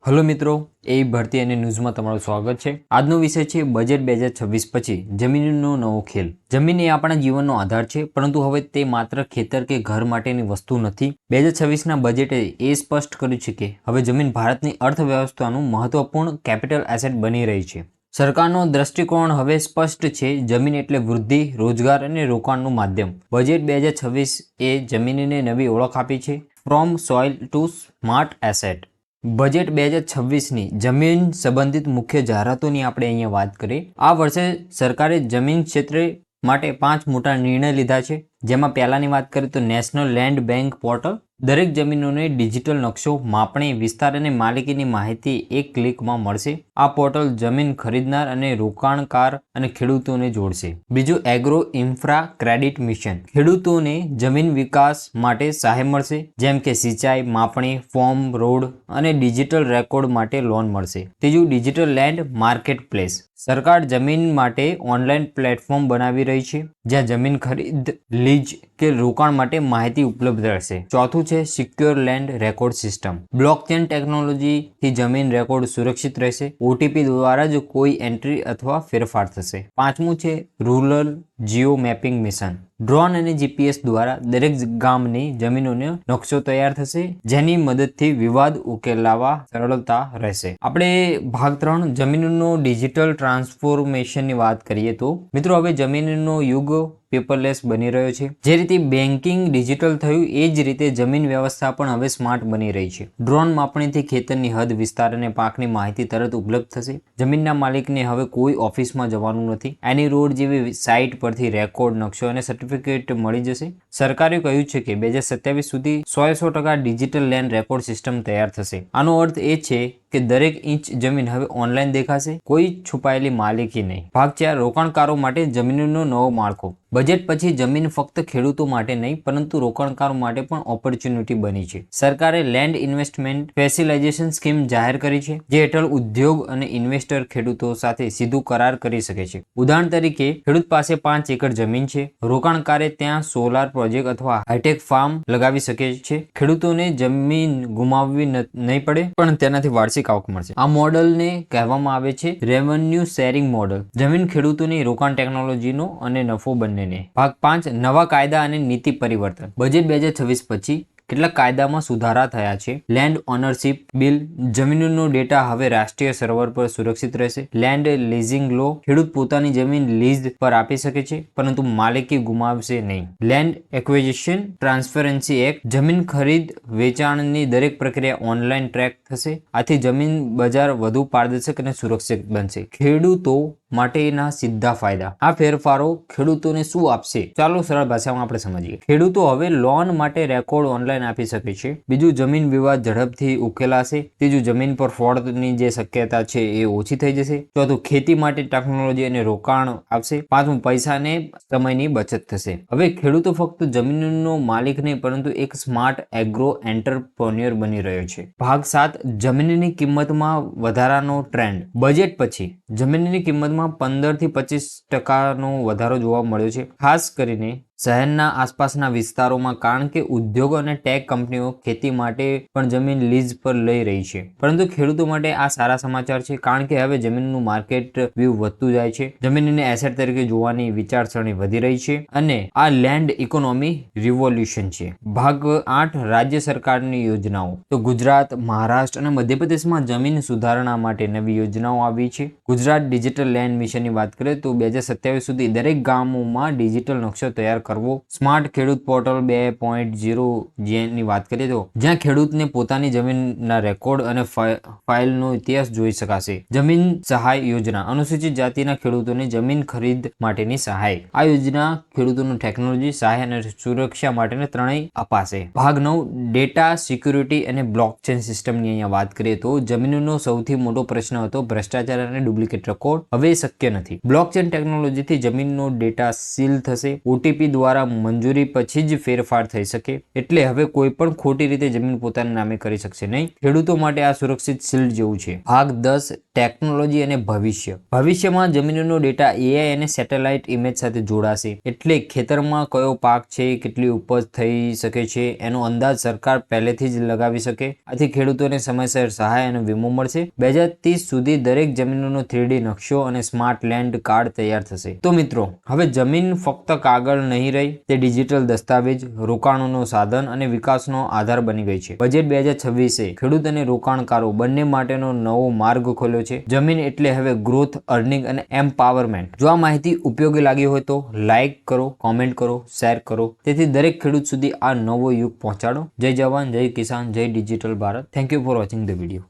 Hello મિત્રો, એ ભરતી અને ન્યૂઝમાં તમારું સ્વાગત છે। આજનો વિષય છે બજેટ 2026 પછી જમીનનો નવો ખેલ। જમીન એ આપણા જીવનનો આધાર છે, પરંતુ હવે તે માત્ર ખેતર કે ઘર માટેની વસ્તુ નથી। 2026ના બજેટે એ સ્પષ્ટ કર્યું છે કે હવે જમીન ભારતની અર્થવ્યવસ્થાનું મહત્વપૂર્ણ કેપિટલ એસેટ બની રહી છે। સરકારનો દ્રષ્ટિકોણ હવે સ્પષ્ટ છે। જમીન એટલે વૃદ્ધિ, રોજગાર અને રોકાણનું માધ્યમ। બજેટ 2026 એ જમીનને નવી ઓળખ આપી છે, from soil to smart asset. Budget 2026ની જમીન સંબંધિત મુખ્ય જાહેરાતોની આપણે અહીંયા વાત કરીએ। આ વર્ષે સરકારે જમીન ક્ષેત્રે માટે 5 મોટા નિર્ણય લીધા છે, જેમાં પહેલાની વાત કરીએ તો નેશનલ લેન્ડ બેંક પોર્ટલ। દરેક જમીનોને ડિજિટલ નકશો, માપણી, વિસ્તાર અને માલિકીની માહિતી એક ક્લિકમાં મળશે। આ પોર્ટલ જમીન ખરીદનાર અને રોકાણકાર અને ખેડૂતોને જોડશે। બીજું, એગ્રો ઇન્ફ્રા ક્રેડિટ મિશન। ખેડૂતોને જમીન વિકાસ માટે સહાય મળશે, જેમ કે સિંચાઈ, માપણી, ફોર્મ, રોડ અને ડિજિટલ રેકોર્ડ માટે લોન મળશે। ત્રીજું, ડિજિટલ લેન્ડ માર્કેટ પ્લેસ। સરકાર જમીન માટે ઓનલાઈન પ્લેટફોર્મ બનાવી રહી છે, જ્યાં જમીન ખરીદ, લીઝ કે રોકાણ માટે માહિતી ઉપલબ્ધ રહેશે। ચોથું છે secure land record system. Blockchain ટેકનોલોજીથી જમીન રેકોર્ડ સુરક્ષિત રહેશે। ઓટીપી દ્વારા જ કોઈ એન્ટ્રી અથવા ફેરફાર થશે। પાંચમું છે rural Jio mapping mission. Drone અને જીપીએસ દ્વારા દરેક ગામની જમીનોનો નકશો તૈયાર થશે, જેની મદદથી વિવાદ ઉકેલાવા સરળતા રહેશે। આપણે ભાગ 3 જમીનનો ડિજિટલ ટ્રાન્સફોર્મેશનની વાત કરીએ તો મિત્રો, હવે જમીનનો યુગ પેપરલેસ બની રહ્યો છે। જે રીતે બેન્કિંગ ડિજિટલ થયું, એ જ રીતે જમીન વ્યવસ્થા પણ હવે સ્માર્ટ બની રહી છે। ડ્રોન માપણીથી ખેતરની હદ, વિસ્તાર અને પાકની માહિતી તરત ઉપલબ્ધ થશે। જમીનના માલિકને હવે કોઈ ઓફિસમાં જવાનું નથી। એની રોડ જેવી સાઇટ પરથી રેકોર્ડ, નકશો અને સર્ટિફિકેટ મળી જશે। સરકારે કહ્યું છે કે 2027 સુધી 100% ડિજિટલ લેન્ડ રેકોર્ડ સિસ્ટમ તૈયાર થશે। આનો અર્થ એ છે કે દરેક ઇંચ જમીન હવે ઓનલાઈન દેખાશે, કોઈ છુપાયેલી માલિકી નહીં। ભાગ 4 રોકાણકારો માટે જમીનનો નવો માળખો। બજેટ પછી જમીન ફક્ત ખેડૂતો માટે નહીં, પરંતુ રોકાણકારો માટે પણ ઓપોર્ચ્યુનિટી બની છે। સરકારે લેન્ડ ઇન્વેસ્ટમેન્ટ ફેસિલાઇઝેશન સ્કીમ જાહેર કરી છે, જે હેઠળ ઉદ્યોગ અને ઇન્વેસ્ટર ખેડૂતો સાથે સીધું કરાર કરી શકે છે। ઉદાહરણ તરીકે, ખેડૂત પાસે 5 એકર જમીન છે, રોકાણકારે ત્યાં સોલાર પ્રોજેક્ટ અથવા હાઈટેક ફાર્મ લગાવી શકે છે। ખેડૂતોને જમીન ગુમાવવી નહીં પડે, પણ તેનાથી વાર્ષિક આવક મળશે। આ મોડલને કહેવામાં આવે છે રેવન્યુ શેરિંગ મોડલ। જમીન ખેડૂતોની રોકાણ ટેકનોલોજીનો અને નફો બંને। ભાગ 5 નવા કાયદા અને નીતિ પરિવર્તન। બજેટ 2026 પછી કેટલાક કાયદામાં સુધારા થયા છે। Land ownership bill. જમીનનો ડેટા હવે રાષ્ટ્રીય સર્વર પર સુરક્ષિત રહેશે। લેન્ડ લીઝિંગ લો। ખેડૂત પોતાની જમીન લીઝ પર આપી શકે છે, પરંતુ માલિકી ગુમાવશે નહીં। Land acquisition transparency act. જમીન ખરીદ વેચાણની દરેક પ્રક્રિયા ઓનલાઈન ટ્રેક થશે। આથી જમીન બજાર વધુ પારદર્શક અને સુરક્ષિત બનશે। ખેડૂતો માટેના સીધા ફાયદા। આ ફેરફારો ખેડૂતોને શું આપશે? ચાલો સરળ ભાષામાં આપણે સમજીએ। ખેડૂતો હવે લોન માટે રેકોર્ડ ઓનલાઈન આપી શકે છે। બીજું, જમીન વિવાદ ઝડપથી ઉકેલાશે। ત્રીજું, જમીન પર ફ્રોડની જે શક્યતા છે એ ઓછી થઈ જશે। ચોથું, ખેતી માટે ટેકનોલોજી અને રોકાણ આવશે। પાંચમું, પૈસા અને સમયની બચત થશે। હવે ખેડૂતો ફક્ત જમીનનો માલિક નહીં, પરંતુ એક સ્માર્ટ એગ્રો એન્ટરપ્રેન્યોર બની રહ્યો છે। ભાગ 7 જમીનની કિંમતમાં વધારાનો ટ્રેન્ડ। બજેટ પછી જમીનની કિંમતમાં 15 થી 25% વધારો જોવા મળ્યો છે, ખાસ કરીને શહેરના આસપાસના વિસ્તારોમાં, કારણ કે ઉદ્યોગો અને ટેક કંપનીઓ ખેતી માટે પણ જમીન લીઝ પર લઈ રહી છે। પરંતુ ખેડૂતો માટે આ સારા સમાચાર છે, કારણ કે હવે જમીનનું માર્કેટ વ્યૂ વધતું જાય છે। જમીનને એસેટ તરીકે જોવાની વિચારસરણી વધી રહી છે, અને આ લેન્ડ ઇકોનોમી રિવોલ્યુશન છે। ભાગ 8 રાજ્ય સરકારની યોજનાઓ। તો ગુજરાત, મહારાષ્ટ્ર અને મધ્યપ્રદેશમાં જમીન સુધારણા માટે નવી યોજનાઓ આવી છે। ગુજરાત ડિજિટલ લેન્ડ મિશનની વાત કરીએ તો 2027 સુધી દરેક ગામોમાં ડિજિટલ નકશો તૈયાર કરવો। સ્માર્ટ ખેડૂત પોર્ટલ 2.0 ની વાત કરીએ તો જ્યાં ખેડૂતને પોતાની જમીનના રેકોર્ડ અને ફાઇલનો ઇતિહાસ જોઈ શકાશે। જમીન સહાય યોજના। અનુસૂચિત જાતિના ખેડૂતોને જમીન ખરીદ માટેની સહાય। આ યોજના ખેડૂતોને ટેકનોલોજી, સહાય અને સુરક્ષા માટે ત્રણેય અપાશે। ભાગ 9 ડેટા સિક્યુરિટી અને બ્લોકચેન સિસ્ટમની અહીંયા વાત કરીએ તો જમીનનો સૌથી મોટો પ્રશ્ન હતો ભ્રષ્ટાચાર અને ડુપ્લિકેટ રેકોર્ડ। હવે શક્ય નથી। બ્લોકચેન ટેકનોલોજીથી જમીનનો ડેટા સીલ થશે। ઓટીપી દ્વારા મંજૂરી પછી જ ફેરફાર થઈ શકે, એટલે હવે કોઈ પણ ખોટી રીતે જમીન પોતાના નામે કરી શકશે નહીં। ખેડૂતો માટે આ સુરક્ષિત શિલ્ડ જેવું છે। ભાગ 10 ટેકનોલોજી અને ભવિષ્યમાં જમીનનો ડેટા એઆઈ અને સેટેલાઇટ ઇમેજ સાથે જોડાશે, એટલે ખેતરમાં કયો પાક છે, કેટલી ઉપજ થઈ શકે છે એનો અંદાજ સરકાર પહેલેથી જ લગાવી શકે. આથી ખેડૂતોને સમયસર સહાય અને વીમો મળશે. 2030 સુધી દરેક જમીનનો 3D નકશો અને સ્માર્ટ લેન્ડ કાર્ડ તૈયાર થશે. તો મિત્રો, હવે જમીન ફક્ત કાગળ નહીં રહી, તે ડિજિટલ દસ્તાવેજ, રોકાણોનો સાધન અને વિકાસનો આધાર બની ગઈ છે. બજેટ 2026 ખેડૂત અને રોકાણકારો બંને માટેનો નવો માર્ગ ખોલ્યો છે. જમીન એટલે હવે ગ્રોથ, અર્નિંગ અને એમ્પાવરમેન્ટ. જો આ માહિતી ઉપયોગી લાગી હોય તો લાઈક કરો, કોમેન્ટ કરો, શેર કરો, તેથી દરેક ખેડૂત સુધી આ નવો યુગ પહોંચાડો. જય જવાન, જય કિસાન, જય digital Bharat. Thank you for watching the video.